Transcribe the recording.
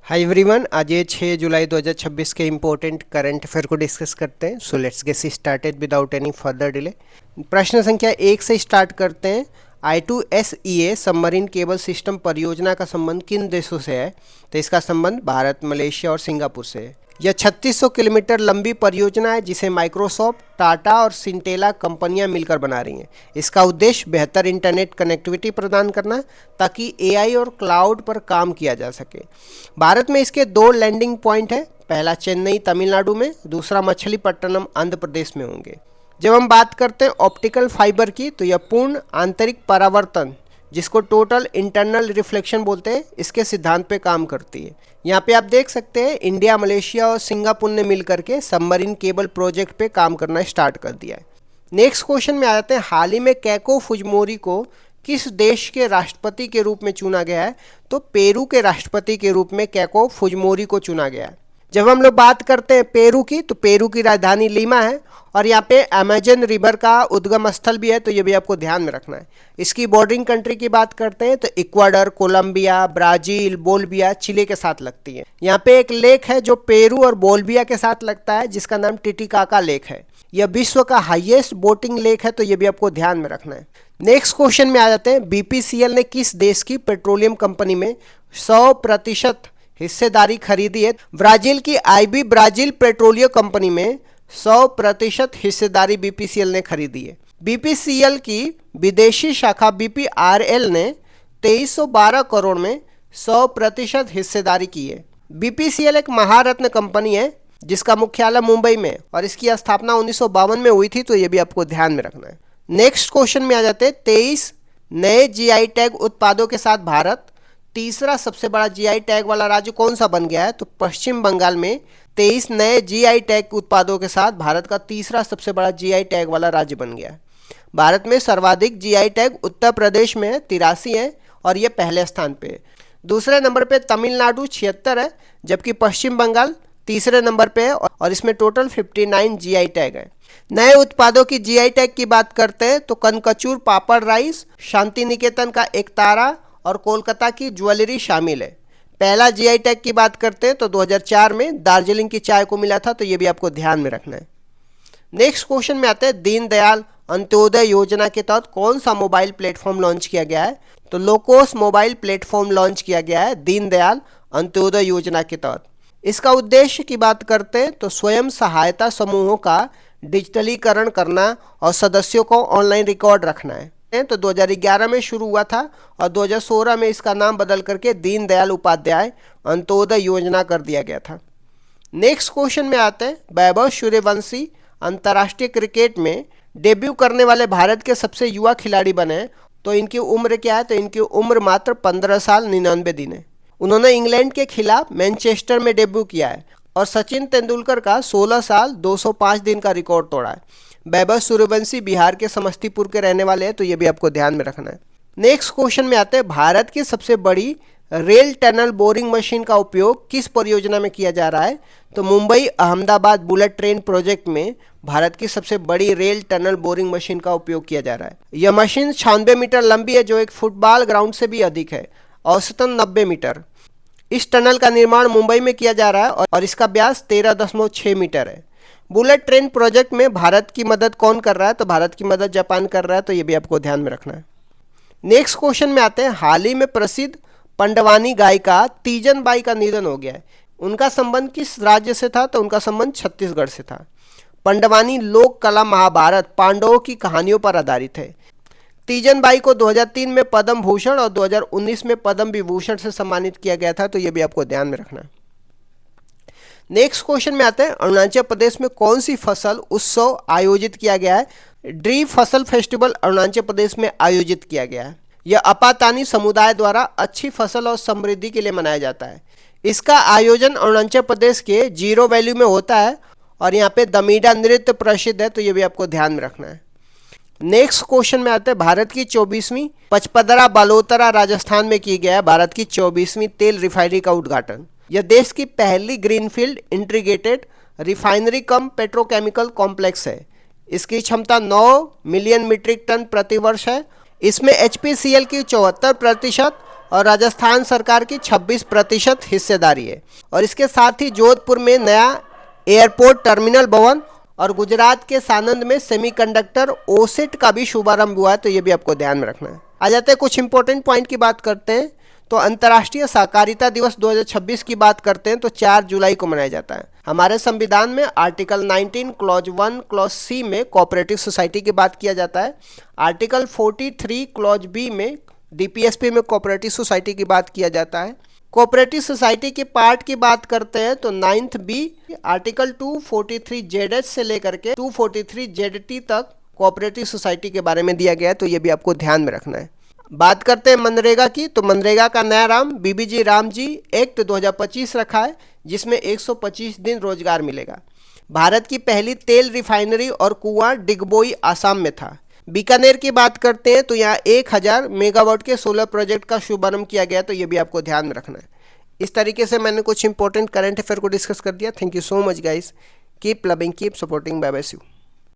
Hi everyone, आज ये 6 जुलाई 2026 के इम्पोर्टेंट करंट अफेयर को डिस्कस करते हैं। So let's get started without any further delay. प्रश्न संख्या 1 से स्टार्ट करते हैं। I2SEA सबमरीन केबल सिस्टम परियोजना का संबंध किन देशों से है? तो इसका संबंध भारत, मलेशिया और सिंगापुर से है। यह 3600 किलोमीटर लंबी परियोजना है जिसे माइक्रोसॉफ्ट, टाटा और सिंटेला कंपनियां मिलकर बना रही हैं। इसका उद्देश्य बेहतर इंटरनेट कनेक्टिविटी प्रदान करना है ताकि एआई और क्लाउड पर काम किया जा सके। भारत में इसके 2 लैंडिंग पॉइंट है। पहला चेन्नई तमिलनाडु में, दूसरा मछलीपट्टनम आंध्र प्रदेश में होंगे। जब हम बात करते हैं ऑप्टिकल फाइबर की, तो यह पूर्ण आंतरिक परावर्तन, जिसको टोटल इंटरनल रिफ्लेक्शन बोलते हैं, इसके सिद्धांत पे काम करती है। यहाँ पे आप देख सकते हैं इंडिया, मलेशिया और सिंगापुर ने मिलकर के सबमरीन केबल प्रोजेक्ट पे काम करना स्टार्ट कर दिया है। नेक्स्ट क्वेश्चन में आ जाते हैं। हाल ही में केको फुजिमोरी को किस देश के राष्ट्रपति के रूप में चुना गया है? तो पेरू के राष्ट्रपति के रूप में केको फुजिमोरी को चुना गया है। जब हम लोग बात करते हैं पेरू की, तो पेरू की राजधानी लीमा है और यहाँ पे अमेजन रिवर का उद्गम स्थल भी है, तो ये भी आपको ध्यान में रखना है। इसकी बॉर्डरिंग कंट्री की बात करते हैं तो Ecuador, Colombia, Brazil, Bolivia, chilli के साथ लगती है। यहाँ पे एक लेक है जो पेरू और बोल्विया के साथ लगता है, जिसका नाम टिटिकाका लेक है। यह विश्व का हाईएस्ट बोटिंग लेक है, तो ये भी आपको ध्यान में रखना है। नेक्स्ट क्वेश्चन में आ जाते हैं। बीपीसीएल ने किस देश की पेट्रोलियम कंपनी में 100% हिस्सेदारी खरीदी है? ब्राजील की आईबी ब्राजील पेट्रोलियम कंपनी में 100% हिस्सेदारी बीपीसीएल ने खरीदी है। बीपीसीएल की विदेशी शाखा बीपीआरएल ने 2312 करोड़ में 100% हिस्सेदारी की है। बीपीसीएल एक महारत्न कंपनी है जिसका मुख्यालय मुंबई में, और इसकी स्थापना 1952 में हुई थी, तो ये भी आपको ध्यान में रखना है। नेक्स्ट क्वेश्चन में आ जाते हैं। 23 नए जीआई टैग उत्पादों के साथ भारत तीसरा सबसे बड़ा जीआई टैग वाला राज्य कौन सा बन गया है? तो पश्चिम बंगाल में 23 नए जीआई टैग उत्पादों के साथ भारत का तीसरा सबसे बड़ा जीआई टैग वाला राज्य बन गया है। भारत में सर्वाधिक जीआई टैग उत्तर प्रदेश में 83 है और ये पहले स्थान पे है। दूसरे नंबर पे तमिलनाडु 76 है, जबकि पश्चिम बंगाल तीसरे नंबर पे है और इसमें टोटल 59 जीआई टैग है। नए उत्पादों की जीआई टैग की बात करते हैं तो कनकचूर पापड़ राइस, शांति निकेतन का एक तारा और कोलकाता की ज्वेलरी शामिल है। पहला जीआई टैग की बात करते हैं तो 2004 में दार्जिलिंग की चाय को मिला था, तो ये भी आपको ध्यान में रखना है। नेक्स्ट क्वेश्चन में आते हैं। दीनदयाल अंत्योदय योजना के तहत कौन सा मोबाइल प्लेटफॉर्म लॉन्च किया गया है? तो लोकोस मोबाइल प्लेटफॉर्म लॉन्च किया गया है दीनदयाल अंत्योदय योजना के तहत। इसका उद्देश्य की बात करते हैं तो स्वयं सहायता समूहों का डिजिटलीकरण करना और सदस्यों को ऑनलाइन रिकॉर्ड रखना है। तो 2011 में शुरू हुआ था और 2016 में इसका नाम बदल करके दीनदयाल उपाध्याय अंत्योदय योजना कर दिया गया था। नेक्स्ट क्वेश्चन में आते हैं। वैभव सूर्यवंशी अंतर्राष्ट्रीय क्रिकेट में डेब्यू करने वाले भारत के सबसे युवा खिलाड़ी बने, तो इनकी उम्र क्या है? तो इनकी उम्र मात्र 15 साल 99 दिन है। उन्होंने इंग्लैंड के खिलाफ मैनचेस्टर में डेब्यू किया है और सचिन तेंदुलकर का 16 साल 205 दिन का रिकॉर्ड तोड़ा है। वैभव सूर्यवंशी बिहार के समस्तीपुर के रहने वाले हैं, तो ये भी आपको ध्यान में रखना है। नेक्स्ट क्वेश्चन में आते हैं। भारत की सबसे बड़ी रेल टनल बोरिंग मशीन का उपयोग किस परियोजना में किया जा रहा है? तो Mumbai Ahmedabad bullet train project में भारत की सबसे बड़ी रेल टनल बोरिंग मशीन का उपयोग किया जा रहा है। यह मशीन 96 मीटर लंबी है, जो एक फुटबॉल ग्राउंड से भी अधिक है, औसतन 90 मीटर। इस टनल का निर्माण मुंबई में किया जा रहा है और इसका व्यास 13.6 मीटर है। बुलेट ट्रेन प्रोजेक्ट में भारत की मदद कौन कर रहा है? तो भारत की मदद जापान कर रहा है, तो ये भी आपको ध्यान में रखना है। नेक्स्ट क्वेश्चन में आते हैं। हाल ही में प्रसिद्ध पंडवानी गायिका तीजन बाई का निधन हो गया है। उनका संबंध किस राज्य से था? तो उनका संबंध छत्तीसगढ़ से था। पंडवानी लोक कला महाभारत पांडवों की कहानियों पर आधारित है। तीजन बाई को 2003 में पद्म भूषण और 2019 में पद्म विभूषण से सम्मानित किया गया था, तो ये भी आपको ध्यान में रखना है। नेक्स्ट क्वेश्चन में आते हैं। अरुणाचल प्रदेश में कौन सी फसल उत्सव आयोजित किया गया है? ड्री फसल फेस्टिवल अरुणाचल प्रदेश में आयोजित किया गया है। यह अपातानी समुदाय द्वारा अच्छी फसल और समृद्धि के लिए मनाया जाता है। इसका आयोजन अरुणाचल प्रदेश के जीरो वैली में होता है और यहाँ पे दमीडा नृत्य प्रसिद्ध है, तो ये भी आपको ध्यान में रखना है। नेक्स्ट क्वेश्चन में आते हैं। भारत की 24वीं पचपदरा बालोतरा राजस्थान में की गया है भारत की 24वीं तेल रिफाइनरी का उद्घाटन। यह देश की पहली ग्रीनफील्ड इंटीग्रेटेड रिफाइनरी कम पेट्रोकेमिकल कॉम्प्लेक्स है। इसकी क्षमता 9 मिलियन मीट्रिक टन प्रति वर्ष है। इसमें HPCL की 74% और राजस्थान सरकार की 26% हिस्सेदारी है। और इसके साथ ही जोधपुर में नया एयरपोर्ट टर्मिनल भवन और गुजरात के सानंद में सेमीकंडक्टर ओसेट का भी शुभारंभ हुआ है, तो ये भी आपको ध्यान में रखना है। आ जाते हैं कुछ इंपॉर्टेंट पॉइंट की बात करते हैं। तो अंतर्राष्ट्रीय सहकारिता दिवस 2026 की बात करते हैं तो 4 जुलाई को मनाया जाता है। हमारे संविधान में आर्टिकल 19 क्लॉज 1 क्लॉज सी में कोऑपरेटिव सोसाइटी की बात किया जाता है। आर्टिकल 43 क्लॉज बी में डीपीएसपी में कोऑपरेटिव सोसाइटी की बात किया जाता है। कोऑपरेटिव सोसाइटी के पार्ट की बात करते हैं तो 9th बी आर्टिकल 243 जेड से लेकर के 243 जेड तक कोऑपरेटिव सोसाइटी के बारे में दिया गया है, तो ये भी आपको ध्यान में रखना है। बात करते हैं मनरेगा की, तो मनरेगा का नया नाम बीबीजी रामजी एक्ट 2025 रखा है, जिसमें 125 दिन रोजगार मिलेगा। भारत की पहली तेल रिफाइनरी और कुआं डिगबोई आसाम में था। बीकानेर की बात करते हैं तो यहाँ 1000 मेगावाट के सोलर प्रोजेक्ट का शुभारंभ किया गया, तो ये भी आपको ध्यान में रखना है। इस तरीके से मैंने कुछ इंपॉर्टेंट करंट अफेयर को डिस्कस कर दिया। Thank you so much guys, keep loving, keep supporting, bye bye, see you.